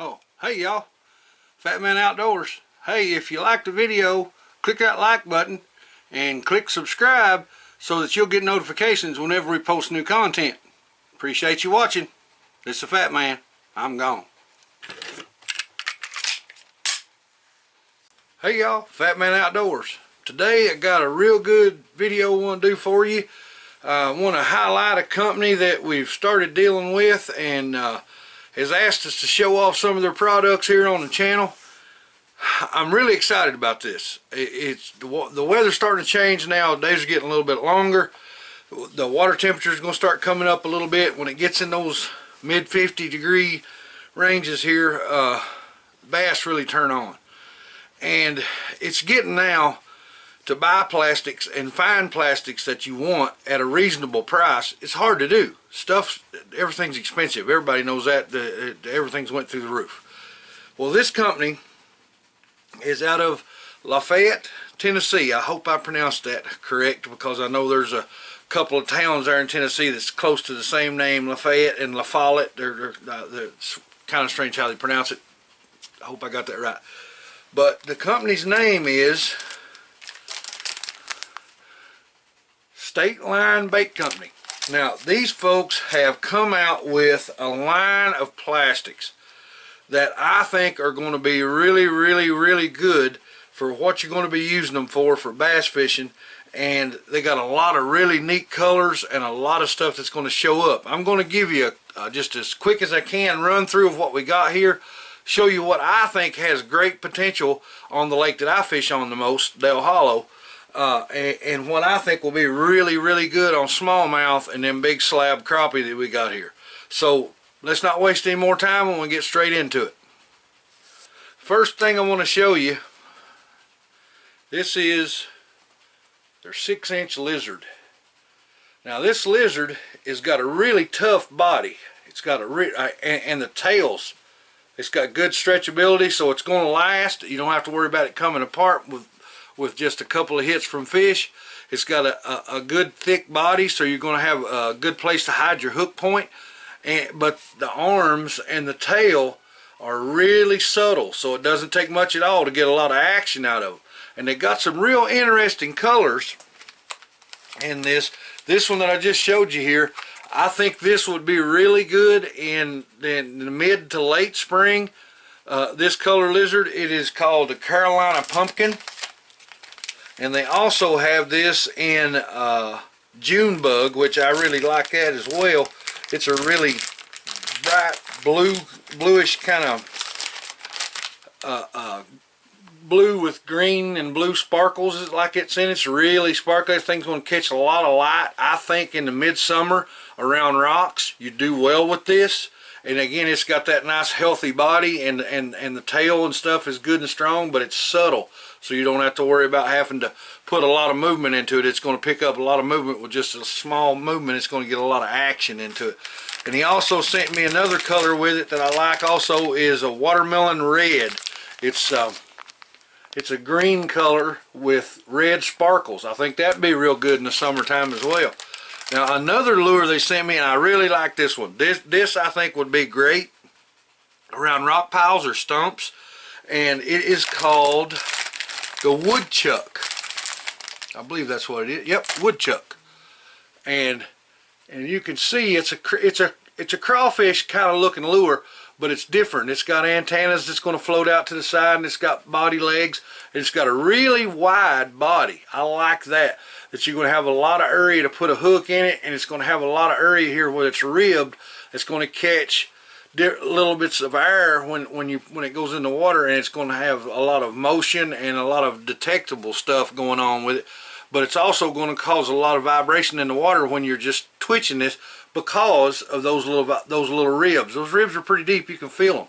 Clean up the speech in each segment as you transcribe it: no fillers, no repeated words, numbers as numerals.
Oh, hey y'all, FatMan Outdoors. Hey, if you liked the video, click that like button and click subscribe so that you'll get notifications whenever we post new content. Appreciate you watching. This is the FatMan. I'm gone. Hey y'all, FatMan Outdoors. Today I got a real good video I want to do for you. I want to highlight a company that we've started dealing with and has asked us to show off some of their products here on the channel. I'm really excited about this. The weather's starting to change now. The days are getting a little bit longer. The water temperature is going to start coming up a little bit. When it gets in those mid 50 degree ranges here, bass really turn on. And it's getting now to buy plastics and find plastics that you want at a reasonable price. It's hard to do. Everything's expensive. Everybody knows that. Everything's went through the roof. Well, this company is out of Lafayette, Tennessee. I hope I pronounced that correct, because I know there's a couple of towns there in Tennessee that's close to the same name, Lafayette and La Follette. They're kind of strange how they pronounce it. I hope I got that right. But the company's name is State Line Bait Company. Now, these folks have come out with a line of plastics that I think are going to be really good for what you're going to be using them for bass fishing. And they got a lot of really neat colors and a lot of stuff that's going to show up. I'm going to give you just as quick as I can run through of what we got here, show you what I think has great potential on the lake that I fish on the most, Dale Hollow. And what I think will be really good on smallmouth and them big slab crappie that we got here. So let's not waste any more time when we get straight into it. First thing I want to show you, this is their 6-inch lizard. Now this lizard has got a really tough body. It's got and the tails, it's got good stretchability, so it's going to last. You don't have to worry about it coming apart with just a couple of hits from fish. It's got a good thick body, so you're going to have a good place to hide your hook point. But the arms and the tail are really subtle, so it doesn't take much at all to get a lot of action out of them. And they got some real interesting colors in this. This one that I just showed you here, I think this would be really good in the mid to late spring. This color lizard, it is called the Carolina Pumpkin. And they also have this in June Bug, which I really like that as well. It's a really bright bluish kind of blue with green and blue sparkles like it's in. It's really sparkly. This thing's going to catch a lot of light. I think in the midsummer around rocks, you do well with this. And again, it's got that nice healthy body, and the tail and stuff is good and strong, but it's subtle. So you don't have to worry about having to put a lot of movement into it. It's going to pick up a lot of movement with just a small movement. It's going to get a lot of action into it. And he also sent me another color with it that I like also, is a watermelon red. It's a green color with red sparkles. I think that'd be real good in the summertime as well. Now another lure they sent me, and I really like this one. This I think would be great around rock piles or stumps. And it is called the Woodchuck. I believe that's what it is. Yep, Woodchuck. And you can see it's a crawfish kind of looking lure, but it's different. It's got antennas that's going to float out to the side, and it's got body legs. It's got a really wide body. I like that you're going to have a lot of area to put a hook in it, and it's going to have a lot of area here where it's ribbed. It's going to catch little bits of air when it goes in the water, and it's going to have a lot of motion and a lot of detectable stuff going on with it. but it's also going to cause a lot of vibration in the water when you're just twitching this because of those little ribs. Those ribs are pretty deep, you can feel them.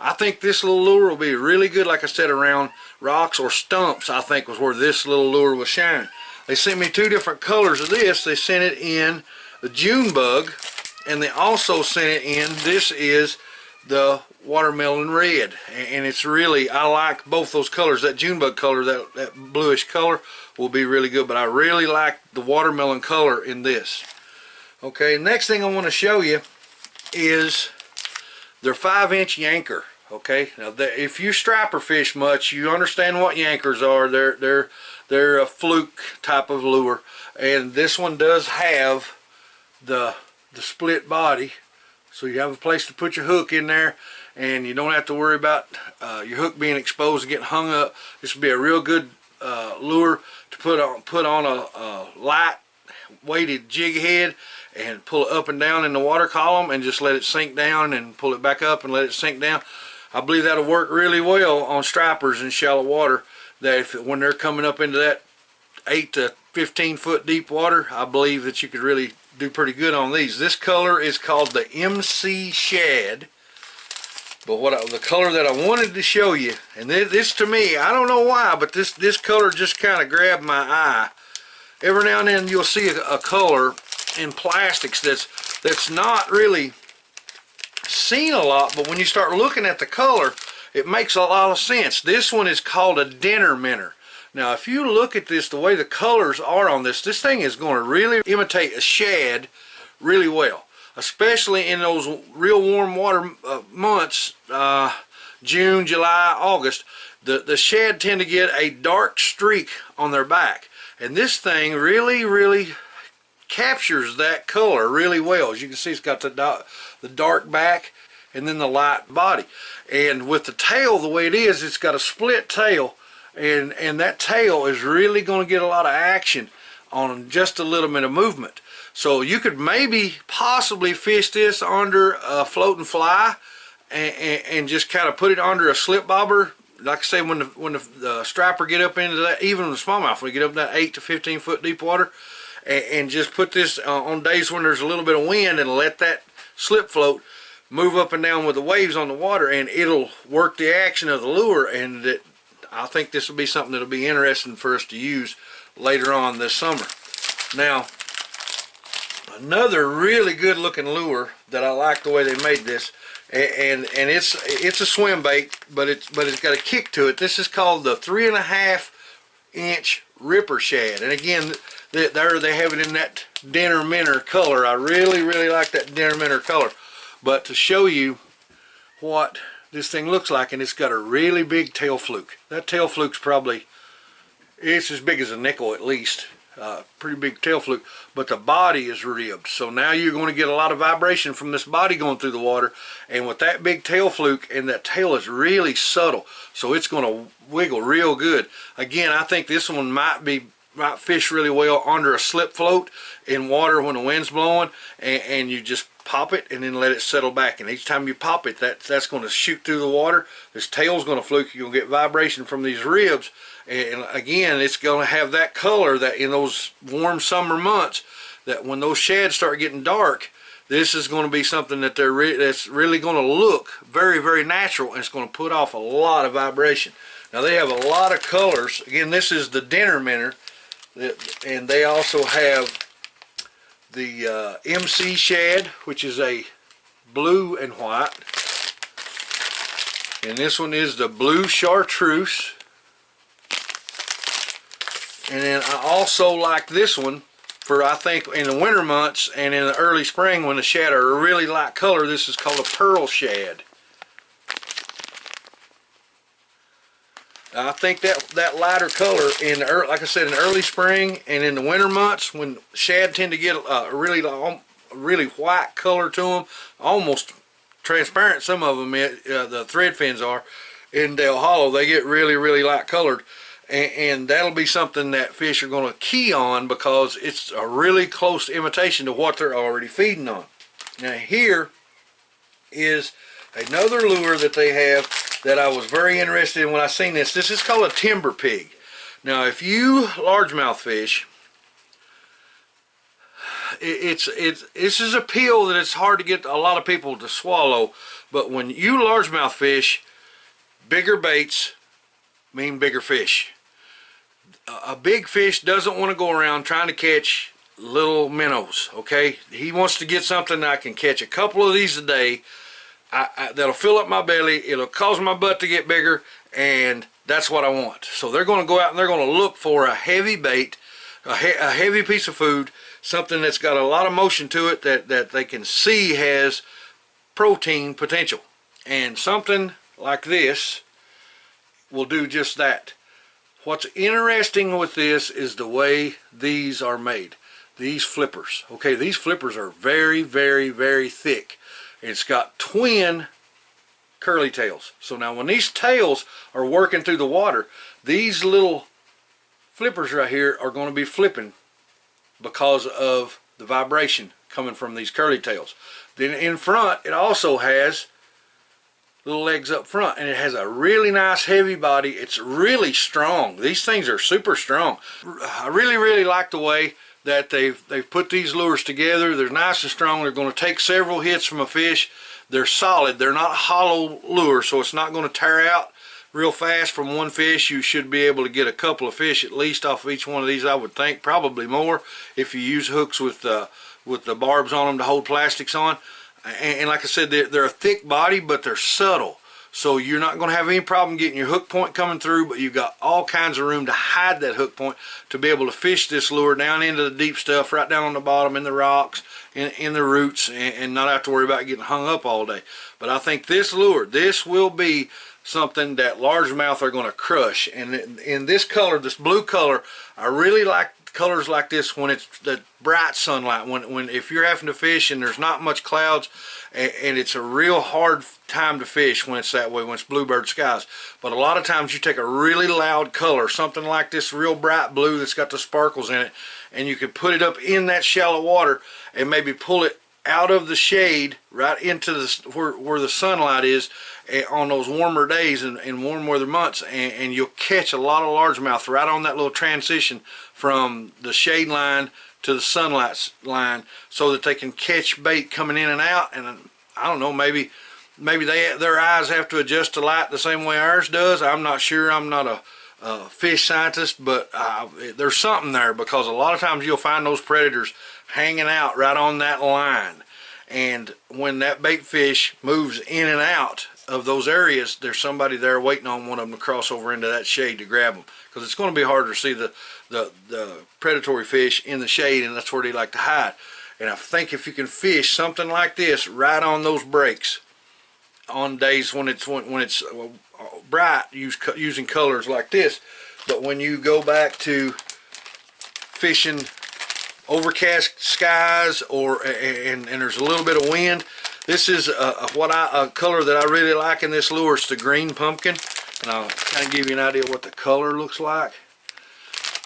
I think this little lure will be really good, like I said, around rocks or stumps. I think was where this little lure was shining. They sent me 2 different colors of this. They sent it in the June bug, and they also sent it in, this is the watermelon red, and it's really, I like both those colors. That June bug color, that bluish color will be really good, but I really like the watermelon color in this. Okay, next thing I want to show you is their 5-inch yanker. Okay, now if you striper fish much, you understand what yankers are. They're a fluke type of lure, and this one does have the split body, so you have a place to put your hook in there, and you don't have to worry about your hook being exposed and getting hung up. This would be a real good lure to put on a light weighted jig head and pull it up and down in the water column and just let it sink down and pull it back up and let it sink down. I believe that'll work really well on stripers in shallow water, that when they're coming up into that 8 to 15 foot deep water, I believe that you could really do pretty good on these. This color is called the MC Shad, but the color that I wanted to show you, and this to me, I don't know why, but this color just kind of grabbed my eye. Every now and then you'll see a color in plastics that's not really seen a lot, but when you start looking at the color, it makes a lot of sense. This one is called a dinner minnow. Now if you look at this, the way the colors are on this thing is going to really imitate a shad really well, especially in those real warm water months, June, July, August. The shad tend to get a dark streak on their back, and this thing really captures that color really well. As you can see, it's got the dark back and then the light body, and with the tail the way it is, it's got a split tail, and that tail is really going to get a lot of action on just a little bit of movement. So you could possibly fish this under a floating fly and just kind of put it under a slip bobber. Like I say, when the striper get up into that, even the smallmouth, when you get up in that 8 to 15 foot deep water, and just put this on days when there's a little bit of wind, and let that slip float move up and down with the waves on the water, and it'll work the action of the lure. And I think this will be something that'll be interesting for us to use later on this summer. Now, another really good looking lure that I like the way they made this, and it's a swim bait, but it's got a kick to it. This is called the 3.5 inch Ripper Shad, and again, they have it in that dinner minnow color. I really like that dinner minnow color. But to show you what this thing looks like, and it's got a really big tail fluke. That tail fluke's probably, it's as big as a nickel at least. Pretty big tail fluke, but the body is ribbed. So now you're going to get a lot of vibration from this body going through the water, and with that big tail fluke, and that tail is really subtle, so it's going to wiggle real good. Again, I think this one might fish really well under a slip float in water when the wind's blowing, and you just pop it and then let it settle back, and each time you pop it, that's going to shoot through the water. This tail's going to fluke. You're going to get vibration from these ribs, and again, it's going to have that color that in those warm summer months, that when those shads start getting dark, this is going to be something that that's really going to look very natural, and it's going to put off a lot of vibration. Now they have a lot of colors. Again, this is the dinner minnow, and they also have the MC Shad, which is a blue and white, and this one is the blue chartreuse. And then I also like this one for, I think, in the winter months and in the early spring when the shad are a really light color. This is called a pearl shad. I think that lighter color in the, like I said, in the early spring and in the winter months, when shad tend to get a really white color to them, almost transparent. Some of them, the thread fins are in Del Hollow, they get really light colored, and that'll be something that fish are going to key on because it's a really close imitation to what they're already feeding on. Now here is another lure that they have that I was very interested in when I seen this. This is called a timber pig. Now if you largemouth fish, this is a pill that it's hard to get a lot of people to swallow. But when you largemouth fish, bigger baits mean bigger fish. A big fish doesn't want to go around trying to catch little minnows, okay? He wants to get something that I can catch a couple of these a day. That'll fill up my belly, it'll cause my butt to get bigger, and that's what I want. So they're going to go out and they're going to look for a heavy bait, a heavy piece of food, something that's got a lot of motion to it that they can see has protein potential. And something like this will do just that. What's interesting with this is the way these are made. These flippers. Okay, these flippers are very, very, very thick. It's got twin curly tails. So now when these tails are working through the water, these little flippers right here are going to be flipping because of the vibration coming from these curly tails. Then in front, it also has little legs up front, and it has a really nice heavy body. It's really strong. These things are super strong. I really, really like the way that they've put these lures together. They're nice and strong. They're going to take several hits from a fish. They're solid. They're not hollow lures, so it's not going to tear out real fast from one fish. You should be able to get a couple of fish at least off of each one of these, I would think. Probably more if you use hooks with the barbs on them to hold plastics on. And like I said, they're a thick body, but they're subtle. So you're not going to have any problem getting your hook point coming through, but you've got all kinds of room to hide that hook point to be able to fish this lure down into the deep stuff, right down on the bottom in the rocks, in the roots, and not have to worry about getting hung up all day. But I think this lure, this will be something that largemouth are going to crush. And in this color, this blue color, I really like colors like this when it's the bright sunlight, when if you're having to fish and there's not much clouds, and it's a real hard time to fish when it's that way, when it's bluebird skies. But a lot of times you take a really loud color, something like this real bright blue that's got the sparkles in it, and you can put it up in that shallow water and maybe pull it out of the shade right into where the sunlight is on those warmer days and warm weather months, and you'll catch a lot of largemouth right on that little transition from the shade line to the sunlight line, so that they can catch bait coming in and out. And I don't know, maybe their eyes have to adjust to light the same way ours does. I'm not sure. I'm not a fish scientist, but there's something there, because a lot of times you'll find those predators hanging out right on that line, and when that bait fish moves in and out of those areas, there's somebody there waiting on one of them to cross over into that shade to grab them, because it's going to be harder to see the predatory fish in the shade, and that's where they like to hide. And I think if you can fish something like this right on those breaks on days when it's bright, using colors like this, but when you go back to fishing overcast skies and there's a little bit of wind, this is a color that I really like in this lure. It's the green pumpkin, and I'll kind of give you an idea what the color looks like.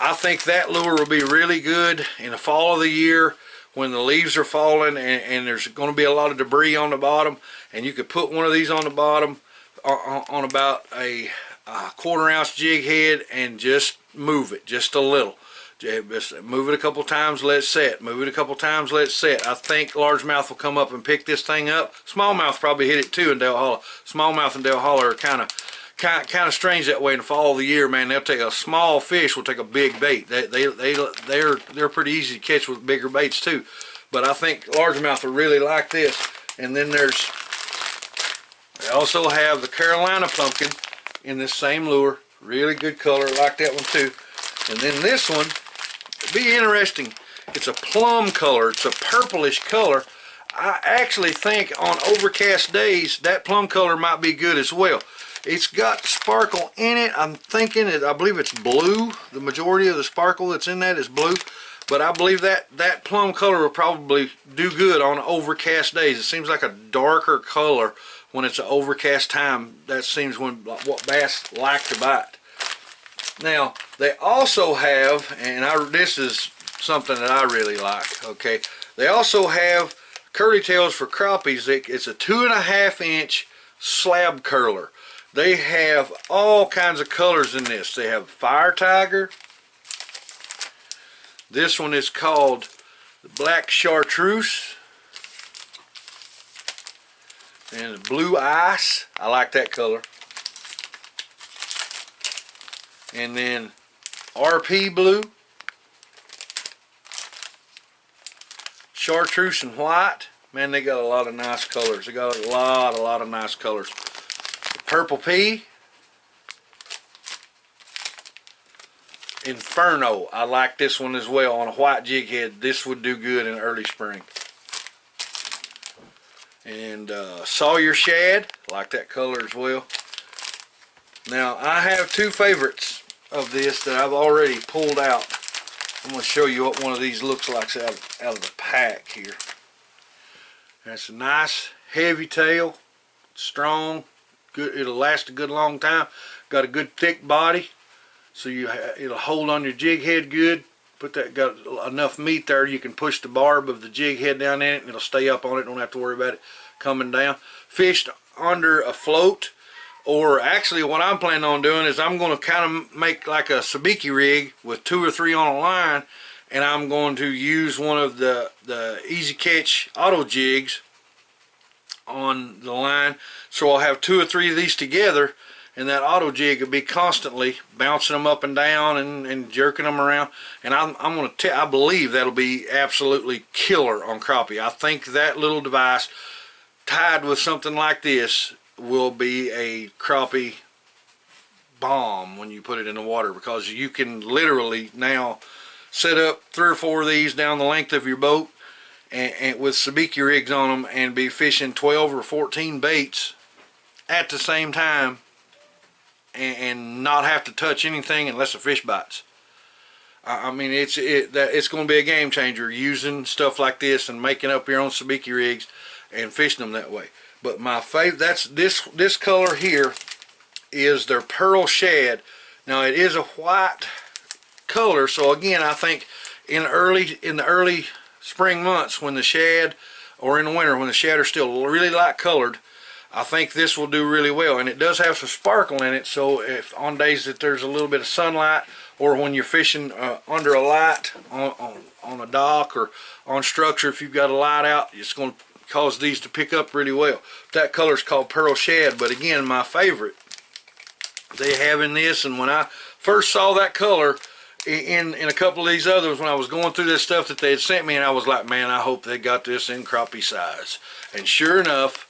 I think that lure will be really good in the fall of the year when the leaves are falling and there's going to be a lot of debris on the bottom, and you could put one of these on the bottom on about a 1/4 ounce jig head and just move it just a little. Just move it a couple times, let it set. Move it a couple times, let it set. I think largemouth will come up and pick this thing up. Smallmouth probably hit it too in Dale Hollow. Smallmouth and Dale Hollow are kind of strange that way in the fall of the year, man. They'll take a small fish, will take a big bait. They're pretty easy to catch with bigger baits too. But I think largemouth will really like this. And then they also have the Carolina pumpkin in this same lure. Really good color, I like that one too. And then this one, it'll be interesting. It's a plum color. It's a purplish color. I actually think on overcast days that plum color might be good as well. It's got sparkle in it. I believe it's blue. The majority of the sparkle that's in that is blue. But I believe that plum color will probably do good on overcast days. It seems like a darker color when it's an overcast time. That seems what bass like to bite. Now, they also have, and this is something that I really like, okay, they also have curly tails for crappies. It's a 2.5 inch slab curler. They have all kinds of colors in this. They have fire tiger. This one is called the black chartreuse, and the blue ice. I like that color. And then RP blue, chartreuse and white. Man, they got a lot of nice colors. They got a lot of nice colors. The purple pea, Inferno. I like this one as well on a white jig head. This would do good in early spring. And Sawyer Shad, I like that color as well. Now I have two favorites of this that I've already pulled out. I'm going to show you what one of these looks like out of the pack here. That's a nice heavy tail, strong, good. It'll last a good long time. Got a good thick body, so it'll hold on your jig head good. Got enough meat there you can push the barb of the jig head down in it and it'll stay up on it. Don't have to worry about it coming down. Fished under a float, or actually what I'm planning on doing is I'm going to kind of make like a sabiki rig with 2 or 3 on a line, and I'm going to use one of the easy catch auto jigs on the line, so I'll have 2 or 3 of these together, and that auto jig will be constantly bouncing them up and down and jerking them around. And I believe that'll be absolutely killer on crappie. I think that little device tied with something like this will be a crappie bomb when you put it in the water, because you can literally now set up 3 or 4 of these down the length of your boat and with sabiki rigs on them and be fishing 12 or 14 baits at the same time and not have to touch anything unless a fish bites. I mean, it's going to be a game changer using stuff like this and making up your own sabiki rigs and fishing them that way. But my favorite, that's this color here, is their pearl shad. Now it is a white color, so again, I think in the early spring months when the shad, or in the winter when the shad are still really light colored, I think this will do really well. And it does have some sparkle in it, so if on days that there's a little bit of sunlight, or when you're fishing under a light on a dock or on structure, if you've got a light out, it's going to cause these to pick up really well. That color is called pearl shad, but again, my favorite they have in this, and when I first saw that color in a couple of these others, when I was going through this stuff that they had sent me, and I was like, man, I hope they got this in crappie size. And sure enough,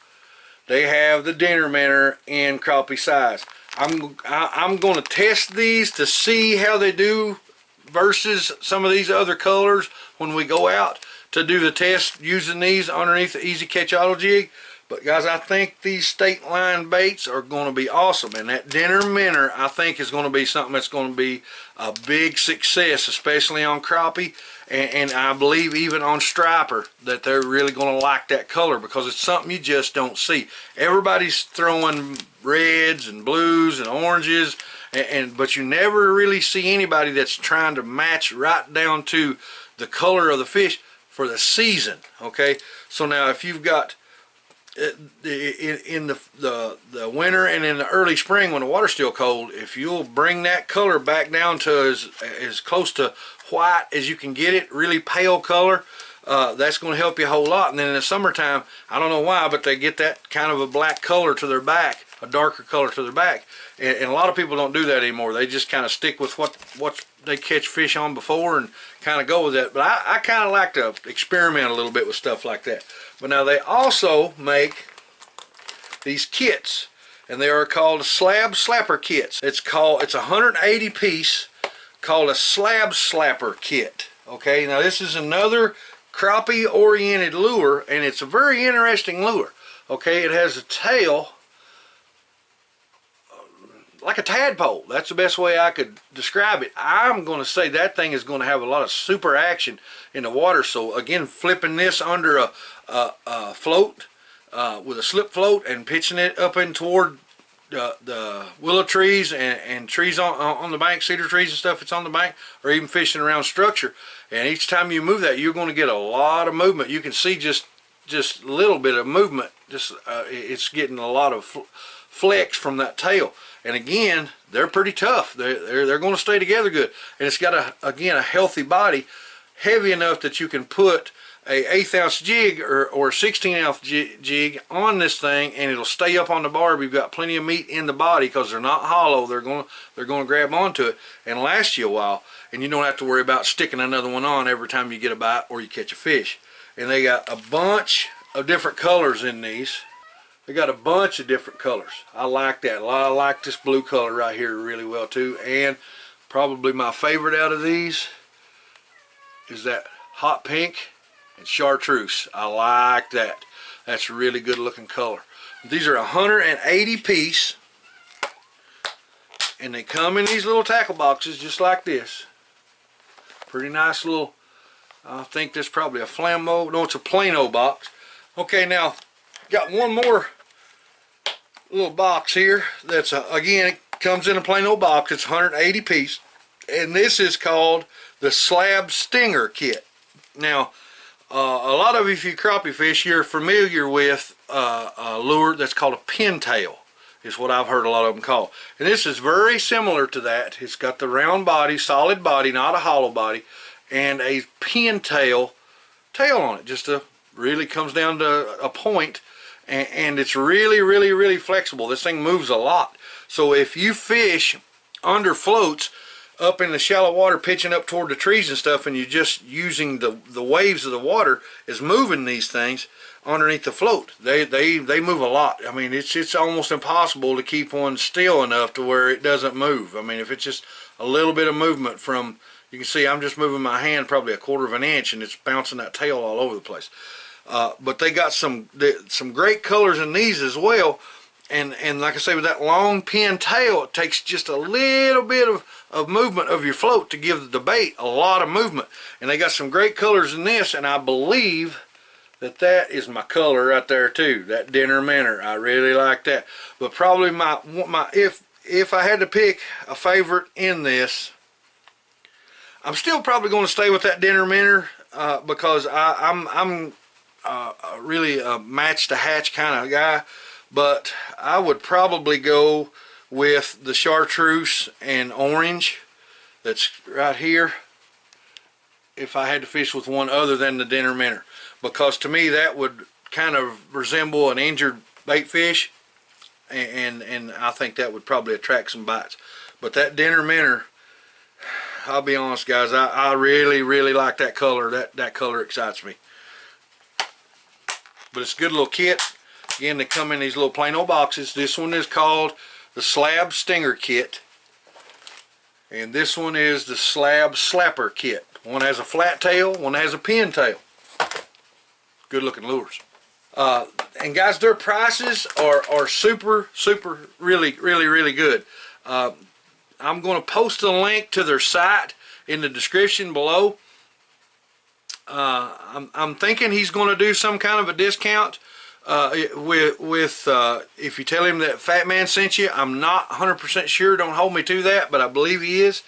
they have the dinner minnow in crappie size. I'm going to test these to see how they do versus some of these other colors when we go out to do the test using these underneath the Easy Catch Auto Jig. But guys, I think these state line baits are going to be awesome, and that dinner minnow I think is going to be something that's going to be a big success, especially on crappie, and I believe even on striper that they're really going to like that color, because it's something you just don't see. Everybody's throwing reds and blues and oranges, but you never really see anybody that's trying to match right down to the color of the fish for the season. Okay, so now if you've got in the winter and in the early spring when the water's still cold, if you'll bring that color back down to as close to white as you can get it, really pale color, that's going to help you a whole lot. And then in the summertime, I don't know why, but they get that kind of a black color to their back, a darker color to their back, and a lot of people don't do that anymore. They just kind of stick with what they catch fish on before and kind of go with that. But I kind of like to experiment a little bit with stuff like that. But now they also make these kits, and they are called slab slapper kits. It's a 180 piece, called a slab slapper kit. Okay, now this is another crappie oriented lure, and it's a very interesting lure. Okay, it has a tail like a tadpole. That's the best way I could describe it. I'm going to say that thing is going to have a lot of super action in the water. So again, flipping this under a float with a slip float and pitching it up in toward the willow trees and trees on the bank, cedar trees and stuff that's on the bank, or even fishing around structure. And each time you move that, you're going to get a lot of movement. You can see just a little bit of movement. It's getting a lot of flex from that tail. And again, they're pretty tough. They're going to stay together good. And it's got again a healthy body, heavy enough that you can put a 1/8 ounce jig or 16 ounce jig on this thing, and it'll stay up on the barb. You've got plenty of meat in the body because they're not hollow. They're going to grab onto it and last you a while, and you don't have to worry about sticking another one on every time you get a bite or you catch a fish. And they got a bunch of different colors in these. They got a bunch of different colors. I like that. I like this blue color right here really well too. And probably my favorite out of these is that hot pink and chartreuse. I like that. That's a really good looking color. These are 180 piece, and they come in these little tackle boxes just like this. Pretty nice little, I think this is probably a Flambeau. No, it's a Plano box. Okay, now got one more little box here that's again, it comes in a Plano box. It's 180 piece, and this is called the Slab Stinger Kit. Now a lot of you, if you crappie fish, you're familiar with a lure that's called a pintail, is what I've heard a lot of them call. And this is very similar to that. It's got the round body, solid body, not a hollow body, and a pintail tail on it. Just really comes down to a point, and it's really flexible. This thing moves a lot. So if you fish under floats up in the shallow water, pitching up toward the trees and stuff, and you're just using the waves of the water is moving these things underneath the float, they move a lot. I mean, it's almost impossible to keep one still enough to where it doesn't move. I mean, if it's just a little bit of movement from, you can see I'm just moving my hand probably 1/4 of an inch, and it's bouncing that tail all over the place. But they got some great colors in these as well. And like I say, with that long pin tail, it takes just a little bit of movement of your float to give the bait a lot of movement. And they got some great colors in this, and I believe that is my color right there too, that Dinner Minnow. I really like that. But probably my if I had to pick a favorite in this, I'm still probably going to stay with that Dinner Minnow because I'm really a match to hatch kind of guy. But I would probably go with the chartreuse and orange that's right here if I had to fish with one other than the Dinner Minnow, because to me that would kind of resemble an injured bait fish, and I think that would probably attract some bites. But that Dinner Minnow, I'll be honest guys, I really like that color. That color excites me. But it's a good little kit. Again, they come in these little Plano boxes. This one is called the Slab Stinger Kit, and this one is the Slab Slapper Kit. One has a flat tail, one has a pin tail. Good looking lures. And guys, their prices are super really good. I'm going to post a link to their site in the description below. I'm thinking he's going to do some kind of a discount if you tell him that FatMan sent you. I'm not 100% sure, don't hold me to that, but I believe he is.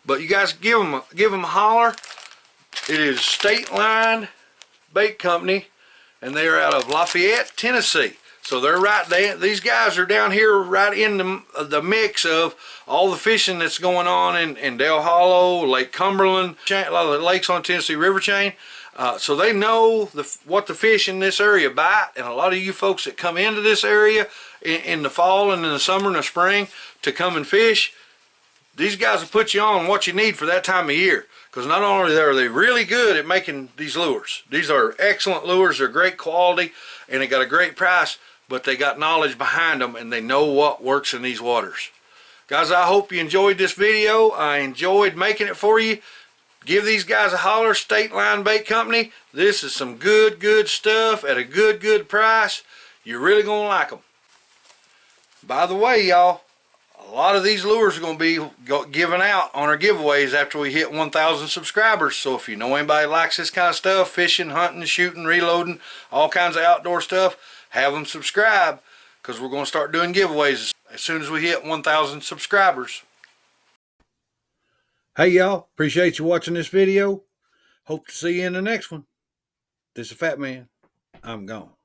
But you guys give him a holler. It is State Line Bait Company, and they are out of Lafayette, Tennessee. So they're right there. These guys are down here right in the mix of all the fishing that's going on in Dale Hollow, Lake Cumberland, a lot of the lakes on the Tennessee River chain. So they know what the fish in this area bite, and a lot of you folks that come into this area in the fall and in the summer and the spring to come and fish, these guys will put you on what you need for that time of year. Because not only are they really good at making these lures, these are excellent lures, they're great quality, and they got a great price, but they got knowledge behind them, and they know what works in these waters. Guys, I hope you enjoyed this video. I enjoyed making it for you. Give these guys a holler, State Line Bait Company. This is some good stuff at a good price. You're really going to like them. By the way, y'all, a lot of these lures are going to be given out on our giveaways after we hit 1,000 subscribers. So if you know anybody that likes this kind of stuff, fishing, hunting, shooting, reloading, all kinds of outdoor stuff, have them subscribe, because we're going to start doing giveaways as soon as we hit 1,000 subscribers. Hey y'all, appreciate you watching this video. Hope to see you in the next one. This is FatMan. I'm gone.